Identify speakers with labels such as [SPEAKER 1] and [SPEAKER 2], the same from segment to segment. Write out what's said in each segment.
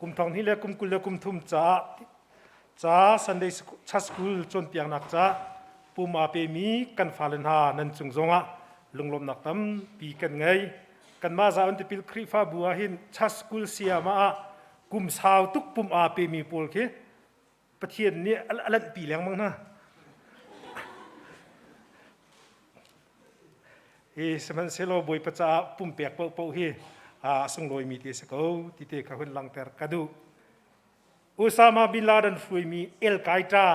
[SPEAKER 1] กุมทองที่เล็กกุมกุลเล็กกุมทุ่มจ้าสันเดย์ชัสกุลจนเตียงนักจ้าปูมาเปมีกันฟาเลนหานันจุงจงะลงลมนักตั้มปีกันไงกันมาจากอันที่พิลครีฟ้าบัวหินชัสกุลเสียมากุมสาวตุกปูมาเปมีโพลเคประเทศนี้อะไรปีแรงมั้งนะสมัยเซโลบอยประจาปุ่มเปียกเป่าเฮส่งลอยมีเตสกาวที่เตะข้าวหลังเตอร์กระดูอุซามาบินลาดันฟุยมีเอลไกตา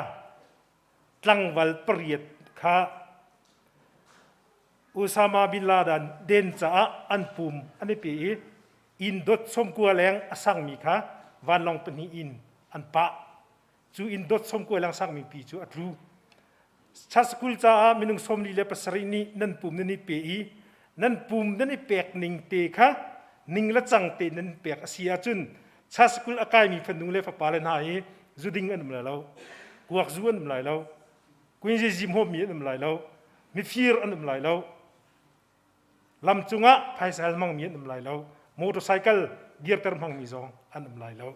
[SPEAKER 1] ตั้งวัลเปรียดค่ะอุซามาบินลาดันเดินจ้าอันปุ่มอันนี้ปีอินดดสมกัวแรงสังมีค่ะวันลองเป็นอินอันปะจูอินดดสมกัวแรงสังมีปีจูอัตรูชัสกุลจ้ามินุงสมลีเลปสรินีนั่นปุ่มนั่นนี่ปีนั่นปุ่มนั่นนี่เปียกนิงเตค่ะนิงละจังเตนั่นเปียกเสียจุนชัสกุลอากายมีฟันดุงเลฟปาเลนหายจูดิงอันมันแล้วกวกจูอันมันแล้วกุญแจจิมโฮมีอันมันแล้วมีฟีร์อันมันแล้วลำจุงะไพศาลมังมีอันมันแล้วมอเตอร์ไซค์เกียร์เตอร์มังมีซองอันมันแล้ว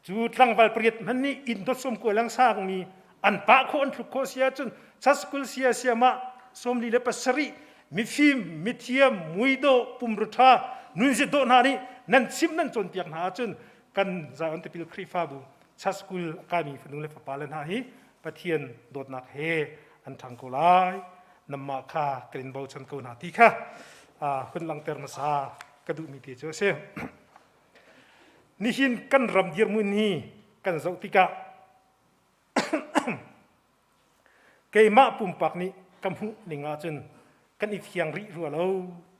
[SPEAKER 1] จูตั้งวัลเปรียดมันนี่อินดสมกัวลังสร้างมีอันปะคนทุกคนเสียจนชัสกุลเสียมาสมลีเลปสริมีฟิล์มมีเทียมมุยโดปุ่มรุธานุนเจโดนานี่นั่นซิมนั่นจนเตียงหาจนกันจะอันที่พิลครีฟ้าบุชัสกุลการมีฟันดุเลฟปาเลนหาฮีปะเทียนโดดนักเฮอันทางกุลายนำมาค่ากลิ่นเบาชันกูนาทีค่ะคนหลังเตอร์มาซากระดูมีเตจเซนี่หินกันรำเดียร์มุนีกันเจ้าติกะเกยมาปุ่มปักนี้กำหุหนึ่งอาจนกันอีกอย่างริรัวเรา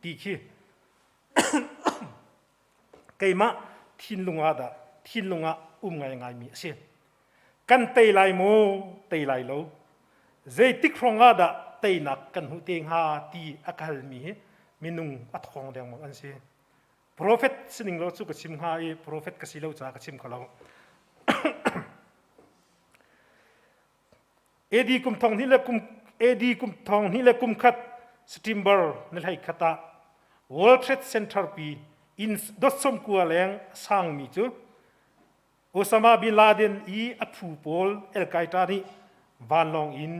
[SPEAKER 1] ตีขี้เกยมาทินลงอาดาทินลงอาไงมีเสียกันเตยไหลโมเตยไหลเราเจติกรองอาดาเตยนักกันหุเตียงหาตีอากาศมีนุ่งอัดของแดงมังอันเสียโปรเฟตสิ่งเราสุกชิมหาโปรเฟตกสิเราจากชิมเขาเราเอดีกุมทองนี่แหละกุมเอดีกุมทองนี่แหละกุมขัดสติมเบอร์นี่แหละขัดWorld Trade Center ปีอินดอสมกัวแรงสร้างมีจูโอซามาบินลาเดนอัตฟูโพลเอลไกตานี่วันลองอิน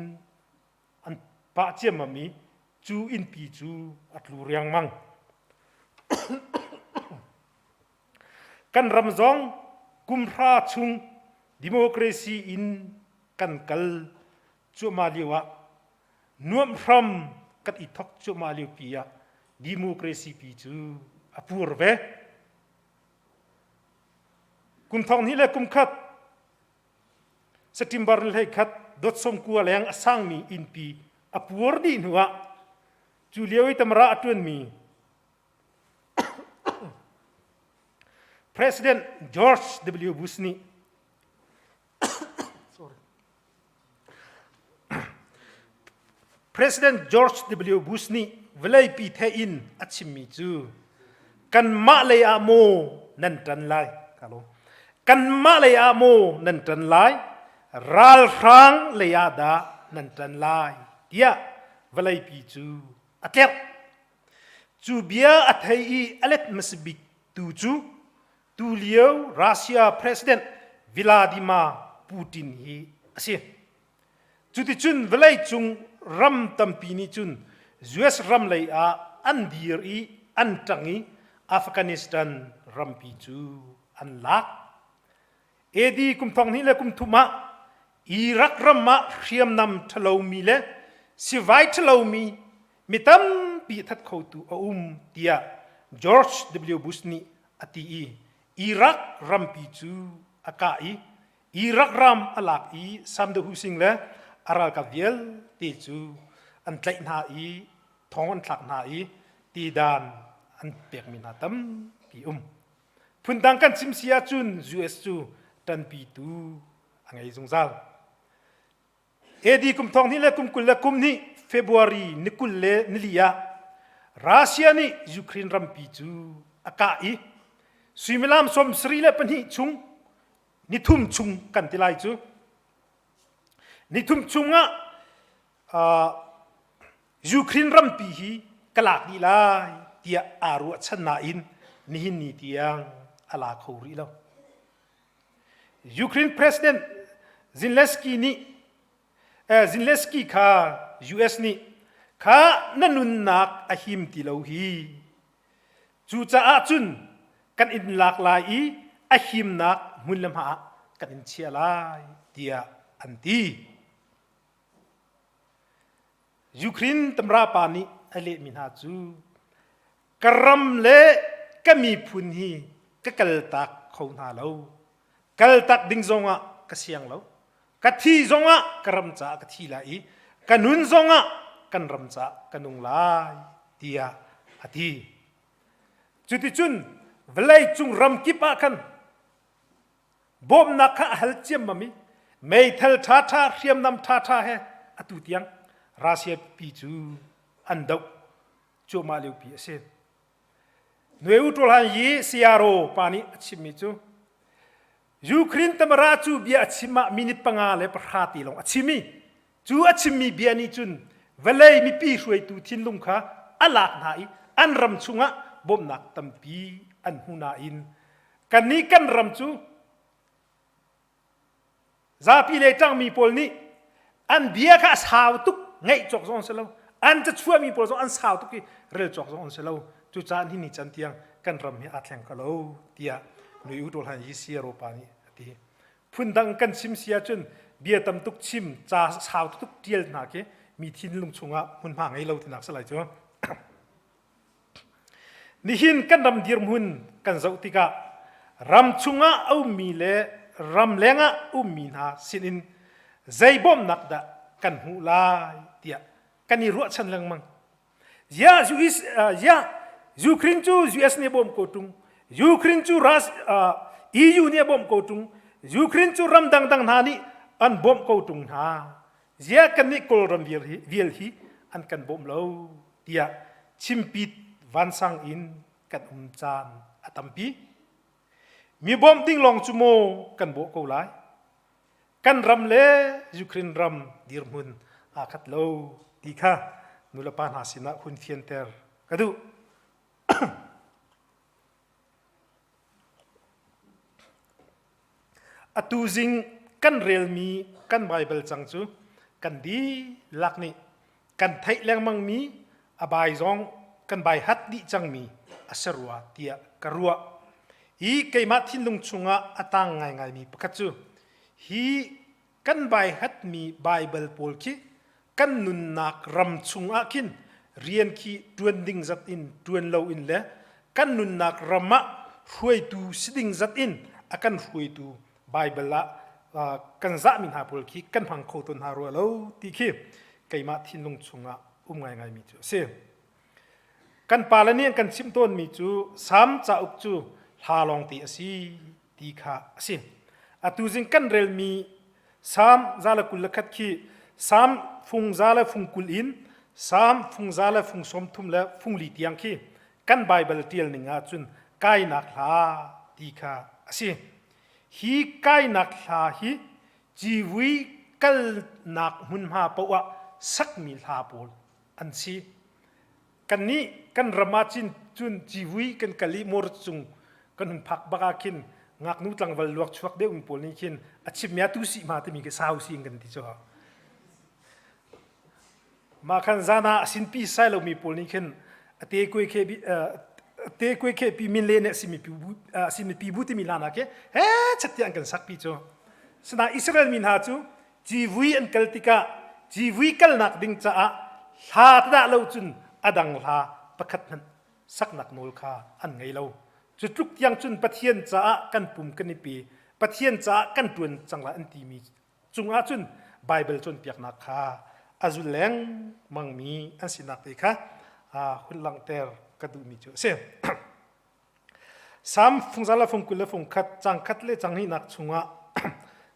[SPEAKER 1] อันปะเจียมมีจูอินปีจูอัตลูเรียงมังกันรำจองกุมพระชุงดิโมคราซีอินกันกัลจูมาลีวะนวมพรำกัดอิทอกจูมาลีวปียดิโมคราซีปีจูอภูร์เวกุมทองนี่แหละกุมขัดสติมบาร์เลยขัดดดสมกัวแรงสร้างมีอินปีอภูร์ดีนัวจูเลียวอิตมราอัตวนมี President George W. Bush นี่President George W. Bush นี่เวลาปีเทอินอัชมิจูกันมาเลยอาโมนันจันไลกันมาเลยอาโมนันจันไลรัลฟรังเลยอาดานันจันไลเดียเวลาปีจูอัตเลจูเบียอัตเฮอีอเลตมัสบิกตูเลียวรัสเซีย President วลาดิมาปูตินฮีเสียจุดที่จุนเวลาจุงรัมตัมปีนี้จุน US รัมเลยอันดีรีอันจังอีอัฟกานิสถานรัมปีจูอันลักเอดีกุมทองนี่เลยกุมทุมาอิรักรัมมาเรียมนำทะเลมีเลยสิไว้ทะเลมีตั้มปีทัดเขาตัวเดีย George W. Bush นี่อติอิรักรัมปีจูอากาศอิรักรัมอลักซัมเดหุสิงเลยอาราคาเวลตีจูอันไกลนาท้องอันหลักนาตีดานอันเปียกมีนาตั้มปีพุ่นดังกันซิมเสียจุน US จูตันปีตูอันไงจงซาลเอดีกุมทองนี่แหละกุมกุลละกุมนี่เฟบรุรีนิกุลเลนิลียารัสเซียนี่ยูเครนรัมปีจูอากาศสุยมิลามสมสรีเลปนี่ชุงนิทุ่มชุงกันติไลจูนิทุ่มชุงยูเครนรัมปีฮีกลากดีลายเตียอารุชนะอินนี่หินนี่เตียงอาลาคูรีแล้ว Ukraine President Zelensky ni Zelensky kha US ni kha nanun nak ahim ti lo hi chu cha a chun kan in lak lai I ahim nak munlam ha kan in chia lai tia anti Ukraine tamra pani ale min ha chu karam le kami phun hi ka kal tak khon ha lo kal tak ding zonga ka siang lo ka thi zonga karam cha ka thi lai kanun zonga kan ram cha kanung lai tia ati chuti chun velai chung ram ki pa kan bom na kha hal chem mami mei thal tha tha riam nam tha tha he atu tiang Russia pi chu andau chu ma liu pi ase noi utol han yi siaro pani chimmi chu Ukraine tamara chu bia chima minute panga le prhati long achimi chu achimi bia ni chun velai mi pi hruai tu thin lung kha alak nai an ram chunga bom nak tampi an huna in kan ni kan ram chu Zarhpi le tang mi pol ni an bia kha saw tuk ngai chok zong selo an cha chua mi pol zong an saw tuk ki rel chok zong selo chu chan hi ni chan tiang kan ram hi athleng ka lo tia noi utol han yi siaro pani ati phundang kan sim sia chun bia tam tuk chim cha saw tuk tiel na ke mi thin lung chunga mun ma ngai lo tinak salai chu ni hin kan ram dir mun kan zau tika ram chunga au mi le ram lenga mi na sinin zai bom nak da kan hu lai tia kan ni ru chan lang mang ya Ukraine chu US ne bom ko tung Ukraine chu EU ne bom ko tung Ukraine chu ram dang dang na ni an bom ko tung ha ya kan ni kol ram vial hi an kan bom lo tia chimpit van sang in kan chan atampi mi bom ding long chu mo kan bo ko lai kan ram le Ukraine ram dir mun a khat lo ti kha nula pan hasina hun fian ter kadu atu jing kan rel mi kan bible chang chu kan di lakni kan thai leng mang mi abai zong kan bai hat di chang mi asarwa tia karua I keima thin lung chunga atang ngai ngai mi pakhat chu hi kan bai hat mi bible pol ki kan nun nak ram chunga kin rian ki tuan ding zat in tuan lo in le kan nun nak rama huai tu siding zat in akan huai tu bible la kan za min ha pol ki kan phang kho ton ha ro lo ti khi keima thin lung chunga ngai ngai mi chu se kan palani kan sim ton mi chu sam cha uk chu halong ti asi ti kha asi atu jing kan rel mi sam zala kul khat khi sam phung zala phung kul in sam phung zala phung som thum la phung li tiang khi kan bible tiel ninga chun kai nak hla ti kha asi hi kai nak hla hi jiwi kal nak hun ha pawa sak mi hla pol an si kan ni kan ramachin chun jiwi kan kali mor chung kan phak baka kin ngak nu tlang wal luak chuak de un pol ni kin achip mya tu si ma te mi ke sau si kan ti cho ma khan zana sin pi sai lo mi pol ni kin ate koi ke pi min le ne si mi pi bu ti mi lana ke he chatti an kan sak pi cho sna Israel min ha chu jiwi an kaltika jiwi kal nak ding cha a ha ta lo chun adang la pakhat nan sak nak nol kha an ngai lo chutuk yang chun pathian cha kan pum kan ni pi pathian cha kan tun changla an ti mi chunga chun bible chun piak na kha azuleng mangmi an sinak te kha hulang ter kadu mi chu se sam phungzala phungkul phung khat chang khat le chang hi nak chunga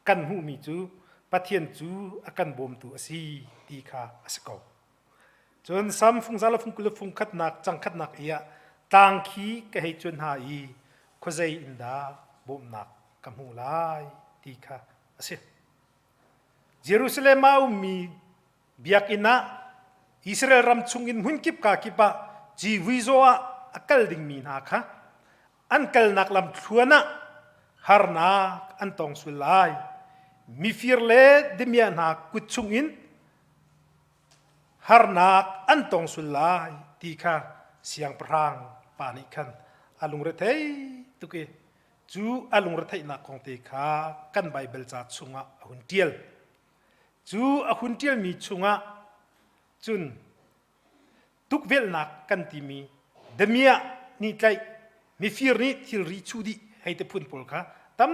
[SPEAKER 1] kan hu mi chu pathian chu akan bom tu asi ti kha asako chon sam phungzala phungkul phung khat nak chang khat nak iya tang khi ka hei chun ha I khozai inda bom nak kamu lai ti kha ase Jerusalem au mi biak ina Israel ram chungin hunkip ka kipa ji wizoa akal ding mi na kha an kal nak lam thuana harna antong sulai mi firle demia na kuchungin harna antong sulai tika siang perang panikan alung rethei tuke chu alung rethei na kongte kha kan bible cha chunga huntial chu ahuntial mi chunga chun tukvel nak kan timi demia ni tlai mi fir ni thil ri chudi heite phun pol kha tam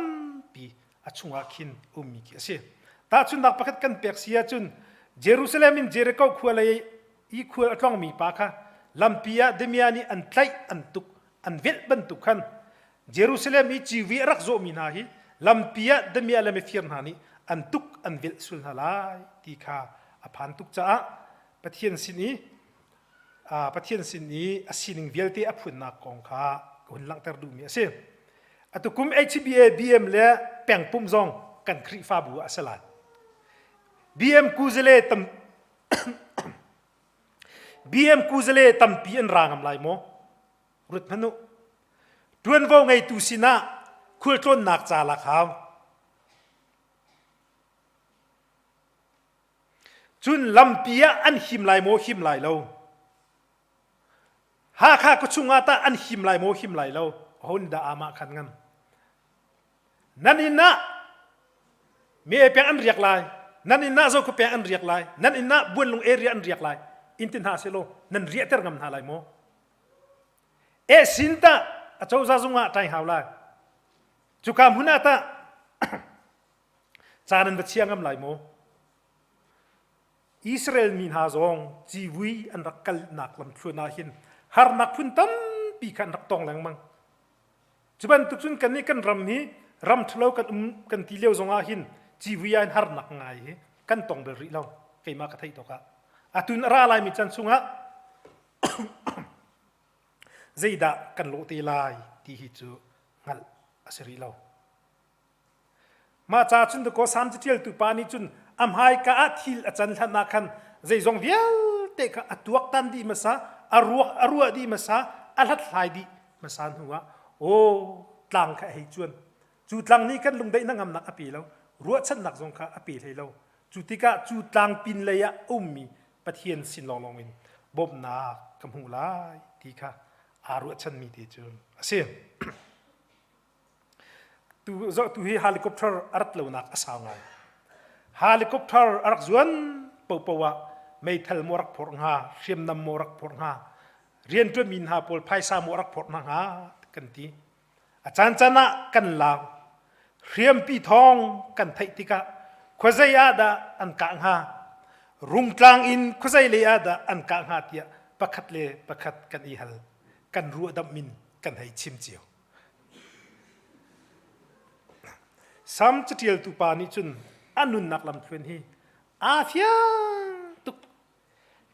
[SPEAKER 1] pi achunga khin ummi ki ase ta chun nak pakhat kan pek sia chun jerusalem in jericho khwalai i khwal atlong mi pa kha lampia demia ni an tlai an tuk an vel ban tuk khan jerusalem i chi wi rak zo mi na hi lampia demia la me fir na ni an tuk an vel sul halai ti kha aphan tuk cha pathian sini pathian sini asining velte aphun na kong kha hun lang tar du mi ase atukum hba bm le pengpum zong kan khri fa bu asalan bm kuzele tam bm kuzele tam pi an rangam lai mo rut manu tuan vo ngai tu sina khul ton nak cha la khaw chun lampia an him lai mo him lai lo ha kha ko chunga ta an him lai mo him lai lo honda ama khan ngam nanina me pe an riak lai nanina zo ko pe an riak lai nanina bun lung area an riak lai intin ha selo nan ria ter ngam na lai mo e sinta a chau za zunga tai haw lai chu kam huna ta chanan ba chiangam lai mo Israel min ha zong chi wi an rakal nak lam thuna hin har nak phun tam pi kan rak tong lang mang chuban tu chun kan ni kan ram hi ram thlo kan ti leo zonga hin chi wi an har nak ngai hi kan tong bel ri lo ke ma ka thai to ka atun ra lai mi chan sunga zeida kan lo ti lai ti hi chu ngal asri lo ma cha chun ko sam chiel tu pa ni chun am hai ka athil achan thana khan zei zong vial te ka atuak tan di masa arua di masa alat hlai di masa huwa o tlang kha hei chuan chu tlang ni kan lungdai na ngam nak api lo ruwa chan nak zong kha api thei lo chu tika chu tlang pin leya ummi pathian sin long long in bob na kam hu lai ti kha aru chan mi ti chun ase tu zo tu hi helicopter arat lo nak asaw ngai helicopter arak zuan powa mei thal morak phor nga riam nam morak phor nga rian tu min ha pol phaisa morak phor na nga kan ti achan chana kan law riam pi thong kan thai tika khwazai ada an ka nga rung tlang in khwazai le ada an ka nga tia pakhat le pakhat kan i hal kan ru dam min kan hai chim chiu sam chatial tu pa ni chun anun nak lam thuen hi a thia tuk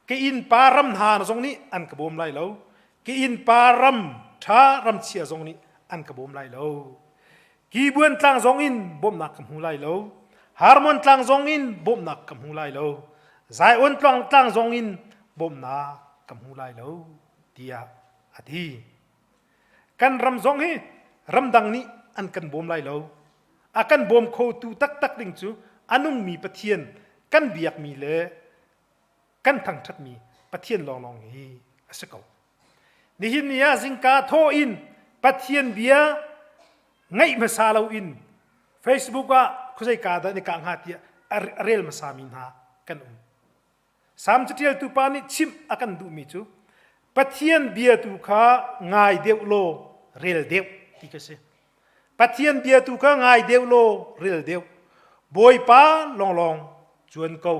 [SPEAKER 1] ke in param ha na zong ni an ka bom lai lo ke in param tha ram chia zong ni an ka bom lai lo ki buan tlang zong in bom nak kam hu lai lo harmon tlang zong in bom nak kam hu lai lo zai on tlang zong in bom na kam hu lai lo tia adi kan ram zong hi ram dang ni an kan bom lai lo akan bom kho tu tak ding chu anung mi pathian kan biak mi le kan thang that mi pathian long hi asako ni hin nia jingka tho in pathian bia ngai masalo in facebook a khuzai ka da ni ka nga tia rel masamin ha kan sam chatial tu pani chim akan du mi chu pathian bia tu kha ngai deu lo rel deu ti ka se pathian bia tu kha ngai deu lo rel deu boy pa long chuan ko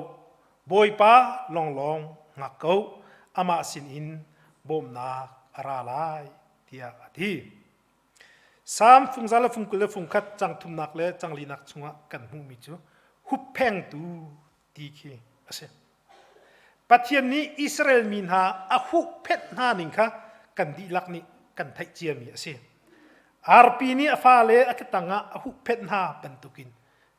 [SPEAKER 1] boy pa long ngak ko ama sin in bom na ara lai tia athi sam phung zala phung kul phung khat chang thum nak le chang li nak chunga kan hu mi chu hu pheng tu ti khi ase pathian ni Israel min ha a hu phet na ning kha kan di lak ni kan thai chia mi ase Zarhpi ni afa le akatanga a hu phet na pantukin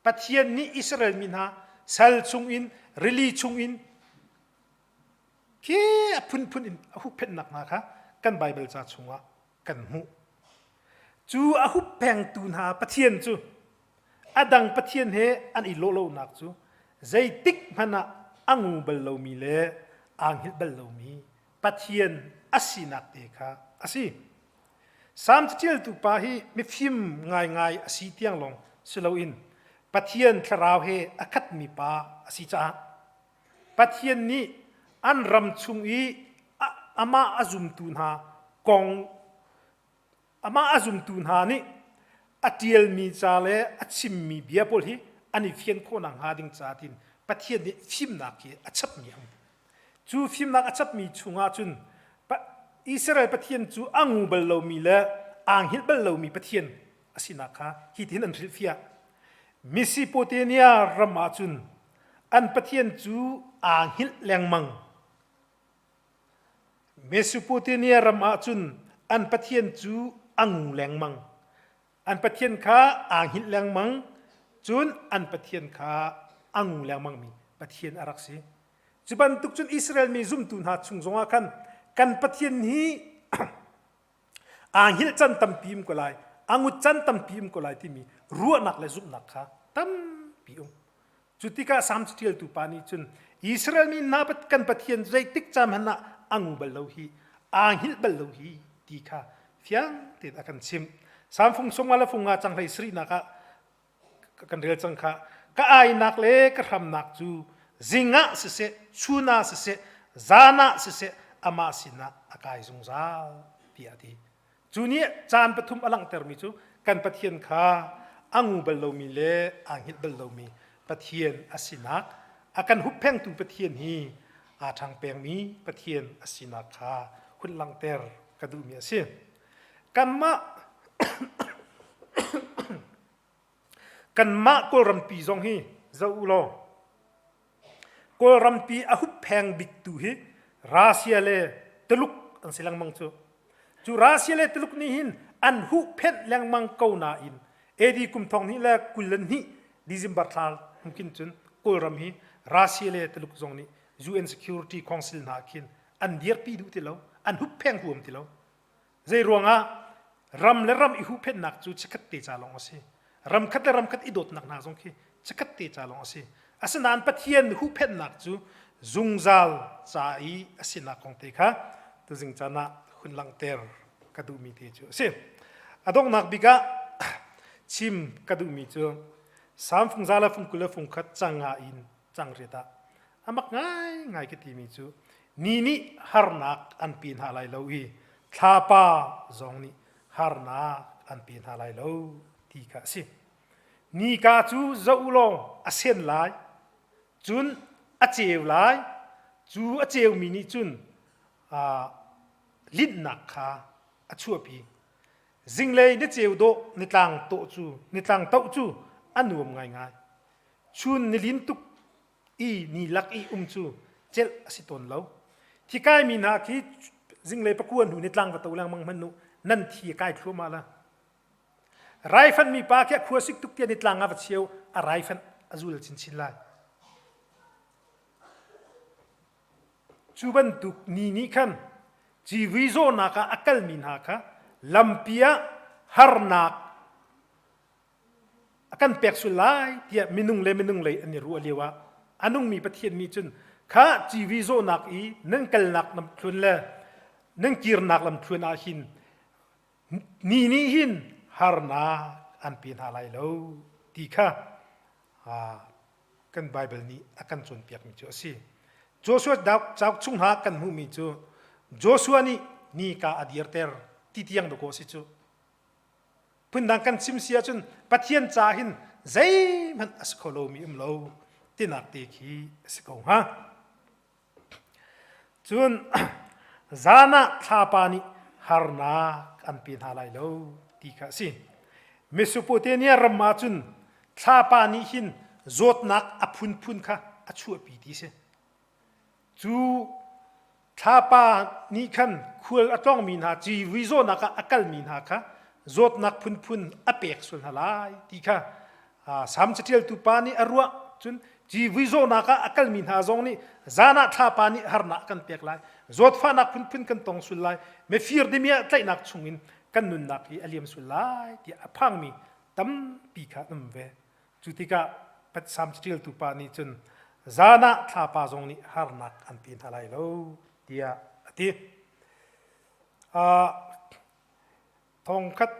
[SPEAKER 1] pathian ni Israel min ha sal chung in rili chung in ke phun in a hu phet nak na kha kan bible cha chunga kan hu จูอาหุบแพงตูนหาปะเทียนจูอดังปะเทียนเฮอันอีโลโลนักจูใจติกมันอะอังูเบลโลมีเลอังฮิเบลโลมีปะเทียนอาศินักเตค่ะอาศิสามเจียลตุปาฮีมีฟิมง่ายอาศิเตียงลงสโลอินปะเทียนทราวเฮอคัดมีปาอาศิจ้าปะเทียนนี้อันรำชุงอีอามาอาจุมตูนหากองอามาอาจุมตูนหานี่อาเทียลมีจาเลอาชิมมีเบียบอลฮีอันนี้เฟียนโคนังหาดิงจาตินปะเทียนนี้ฟิมนักเกอาชับมีอังจูฟิมนักอาชับมีชุงอาจุนอิสราเอลปะเทียนจูอังูเบลโลมีเลอังฮิลเบลโลมีปะเทียนอาศินักฮะฮิตินอันริฟิยามิสิโปเตเนียรามาจุนอันปะเทียนจูอังฮิลแรงมังเมสุโปเตเนียรามาจุนอันปะเทียนจูอังูแรงมังอันปะเทียนขาอังฮิลแรงมังจุนอันปะเทียนขาอังูแรงมังมีปะเทียนอารักษีจุบันตุกจุนอิสราเอลมีซุ่มตุนหาชุงจงอาคันกันปะเทียนนี้อังฮิลจันตัมปีมก็ไลอังูจันตัมปีมก็ไลที่มีรัวนักและซุ่มนักค่ะตัมปีมจุดที่ก้าสามสิบเทียลตุปานีจุนอิสราเอลมีนาปกันปะเทียนใจติกจามหันนะอังูเบลโลฮีอังฮิลเบลโลฮีดีค่ะเฟียงติดอากันซิมสามฟงสมาและฟงอาจังไรสรีนักกันเรียลจังค่ะก็ไอนักเล็กก็ทำนักจูจิงะเสะชูนาเสะจานะเสะอามาสินะอากายสงสารพิอาทีจูนี้จานปฐุมอลังเตอร์มิจูกันปะเทียนข้าอังูเบลโลมีเลอังฮิตเบลโลมีปะเทียนอสินักอากันหุบแพ่งตูปะเทียนฮีอาทางแปลงมีปะเทียนอสินักข้าหุ่นลังเตอร์กระดูมีเสียกันมะ กันมะก็รำปีจงฮีเจ้าอุโลก็รำปีอาหุบแพงบิกตูฮีราเซียเลตลุกอันสิลังมังจูราเซียเลตลุกนี่หินอันหุเพนแรงมังเกานาอินเอดีกุมทองนี่แลกุลนี่ดิซิมบัตลามุกินจุนก็รำฮีราเซียเลตลุกจงนี่ UN Security Council นาคินอันเดียร์ปีดูติโลอันหุเพงห่วมติโลใจรวงรำและรำอีหุเพนนักจูชักตีจาลงสิรำคัดและรำคัดอีดดนักนาจงคีชักตีจาลงสิอาสนานปะเทียนหุเพนนักจูจุงซาลจาอีอาศินักของเตค่ะตัวจิงจานะหุ่นลังเตอร์กระดูมีเตจูสิอดงนักบิกะชิมกระดูมีจูสามฟงซาลฟงกุลฟงคัดจังอินจังเรตาอามักง่ายกิติมีจูนี่ฮาร์นักอันปีนหาไลโลอีทาปาจงนี่ฮาร์นักอันปีนหาไลโลที่ค่ะสินี่กาจูจะอุลงอาเซียนไลจุนอาเจียวไลจูอาเจียวมินิจุนลิ้นนักค่ะอาชัวปีจิงเลยนี่เจียวโดนี่ต่างโตจูนี่ต่างโตจูอันนุ่มง่ายชุนนี่ลิ้นตุกอีนี่ลักอีจูเจลสิตนเล่าที่ใกล้มีนาคีจิงเลยประกวนหูนี่ต่างประตูแรงมังมันนุนั่นที่ใกล้ทั่วมาละไรฟันมีปากแค่ขัวสิกตุกเตียนิตลางอาวัดเชียวอะไรฟันอาจุลชินไลจูบันตุกนี่ขันจีวิโซนักอักลมินฮักลัมพิอาฮาร์นักอากันเปียกสุไลเตียมินุงเลยอันนี้รู้อะไรวะอันนุ่งมีประเทศมีจุนข้าจีวิโซนักอีนั่งกลนักลำทุนเลยนั่งกีรนักลำทุนอาหินนี่หินฮาร์นาอันเป็นอะไรแล้วที่ข้ากันไบเบิลนี้อากันส่วนเปียกมีจ้าสิโจชัวดาวจากชุ่งหากันหูมีจ้าโจชัวนี่กาอดีตเตอร์ที่เตียงดูโกสิจ้าพื้นดังกันซิมเสียจนปัทเทียนจ่าหินใจมันสกอโลมีเลวที่นักเตะขี้สกอฮะจนจานะทาปานิฮาร์นาอันเป็นอะไรแล้วที่ข้าสิเมสุโปเตเนียรำมาจุนทาปานิหินจดนักอพุนค่ะอชัวปีดีเสจูทาปานิขันคุลอตองมีนาจีวิโซนักอักลมีนาค่ะจดนักพุนอเปกสุนหลายที่ค่ะสามเทียลตุปานิอรัวจุนจีวิโซนักอักลมีนาจงนี่จานะทาปานิฮาร์นักกันเปียกไลจดฟ้านักพุนกันตองสุนไลเมฟีร์ดิมียใจนักชุงิน กันนุนนักที่อเลียมสุไลที่อพังมีตั้มปีขาตั้มเวจุติกะปัจสามจิลตุปานีจนจานะท่าปาจงนี้ฮาร์นักอันปีนอะไรแล้วเดียที่ทองคัด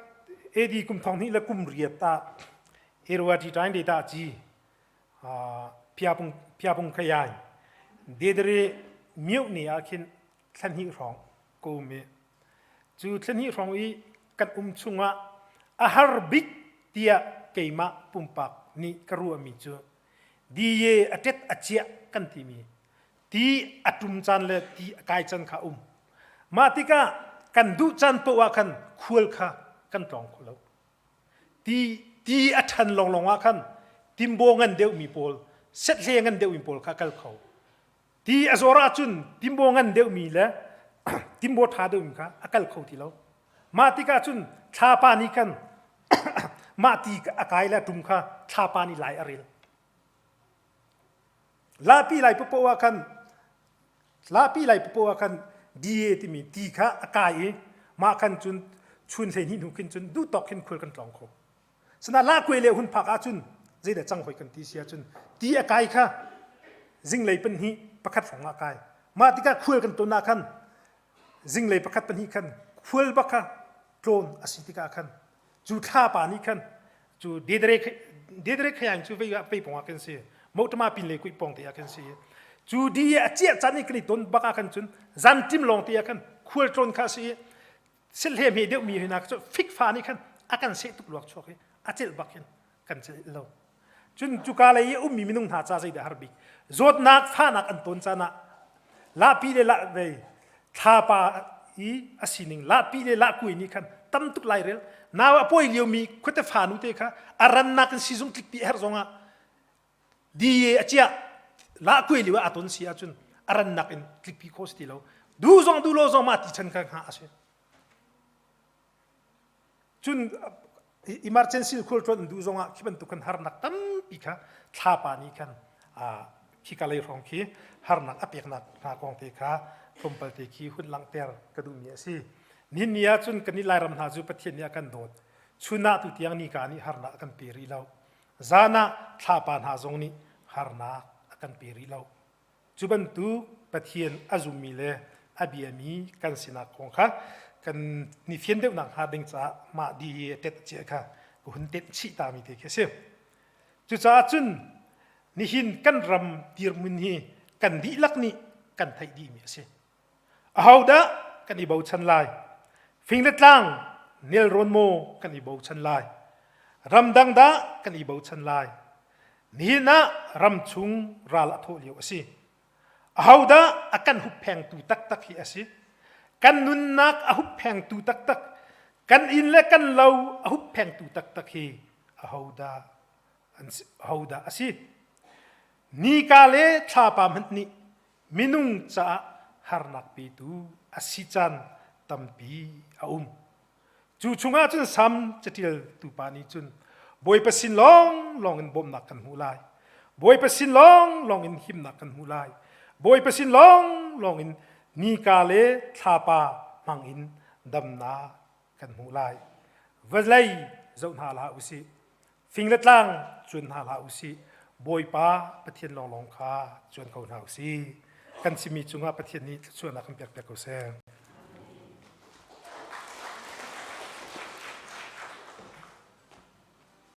[SPEAKER 1] เอดีกุมทองนี้ละกุมเรียตาเอรัวที่ใจดีตาจีพิอาพุงขยายเดดเรมิวนี่อาคินทันหิรองกูเมจูทันหิรองอีกันชุงะอาฮาร์บิกเตียเกยมาปุ่มปักนี่กรัวมิจูดีเยอเจ็ดอเจียกันที่มีตีอัตุมจันเลตีกายจันขามาติกากันดูจันปวากันคุลขากันตรองคุลตีอัชันลงว่ากันติมโบงันเดียวมีโพลเซตเลงันเดียวมีโพลข้ากัลเขาตีอโซราจุนติมโบงันเดียวมีแล้วติมโบทาเดียวมีข้าอักัลเขาที่เรามาติกาจุนชาปานิกันมาตีอากายและตุมข้าชาปานิหลายอริลลาปีไหลปปวากันดีที่มีตีข้าอากายมากันจุนชุนเซนินุกินจุนดูตอกขึ้นคุยกันตรองเขาสนาลาคุยเลี้ยหุ่นผักอาจุนเจเดจังหอยกันตีเสียจุนตีอากายข้าจิงเลยเป็นหีประคัดของอากายมาติกาคุยกันตัวนาคันจิงเลยประคัดเป็นหีคันคุยบักข้าโดรนอสิติกาคันจูท่าปานิคันจูเดดเรขยันจูไปปองอากันเสียมดมาปินเลยคุยปองตีอากันเสียจูดีเจียจันนี่กันต้นบักอากันจุนจันทิมลงตีอากันคุยโดรนข้าเสียเซลเฮมีเดียวมีหินักจูฟิกฟานิคันอากันเสียตุกหลอกชกอาเจลบักยันกันเจลเราจุนจุกาเลยมีมินุงหาจ้าใจเดฮาร์บิจดนักฟ้านักอันต้นจานะลาปีเลละเวท่าปาอีอาศินิงลาปีเลละคุยนี่คันตั้มตุกไลเรลนาวป่วยเลี้ยวมีคุตฟานุเตค่ะอารันนักซิซุมคลิกปีเฮร์ซงะดีอาเจียละคุยเลี้ยวอาต้นเสียจุนอารันนักอินคลิกปีโคสติโลดูโลซงมาติชันกันหาอาเซจุนemergency คุลจนดูซงอ่ะคิดเป็นตุกันฮาร์นักตั้มปีค่ะท่าปานี่กันขี้กะเลยรองขี้ฮาร์นักอเปียกนักนากองเตค่ะพรมเปลเตขี้หุ่นลังเตอร์กระดูมีสินินเนี่ยจุนกันนี่ลายรำหาจุปะเทียนเนี่ยกันโดดชุนาตุเตียงนี่การนี่ฮาร์นักกันปีรีเราจานะท่าปานหาซงนี่ฮาร์นักกันปีรีเราจุบันตุปะเทียนอาจุมีเลอบียมีกันสินักของค่ะกันนี่เฟียนเดียวนังหาดึงจ้ามาดีเต็ดเจ้าค่ะกูหุ่นเต็ดชีตามีเทเคเสียจุจ้าจุนนี่หินกันรำตีรมุนฮีกันดีลักนี่กันไทยดีมีเสียเอาดะกันอีบ่าวชันลายฟิงเล็ดล่างเนลโรนโมกันอีบ่าวชันลายรำดังดะกันอีบ่าวชันลายนี่นะรำชุงราละโทเลียวสิเอาดะอากันหุบแพงตูตักฮีสิกันนุนนักอาหุบแพงตูตักกันอินและกันเลาอาหุบแพงตูตักฮีเอาดาสินี่กาเลชาปามันนี่มินุงจ้าฮาร์นักปีตูอาศิจันตัมปีอาจูชุงอาจุนซ้ำจะที่ตูปานีจุนบอยเปสินลองอินบ่มนักกันหูลายบอยเปสินลองอินหิมนักกันหูลายบอยเปสินลองอินนี่กาเลชาปามังอินดำนากันหูลายวันเลยเจ้าหน้าลาอุสิฟิงเล็ดล่างจวนหาลาอุสิบอยป้าประเทศลองคาจวนเขาหาอุสิกันสิมีจุงอาประเทศนี้ส่วนนักเปียกเปียกเขาแซง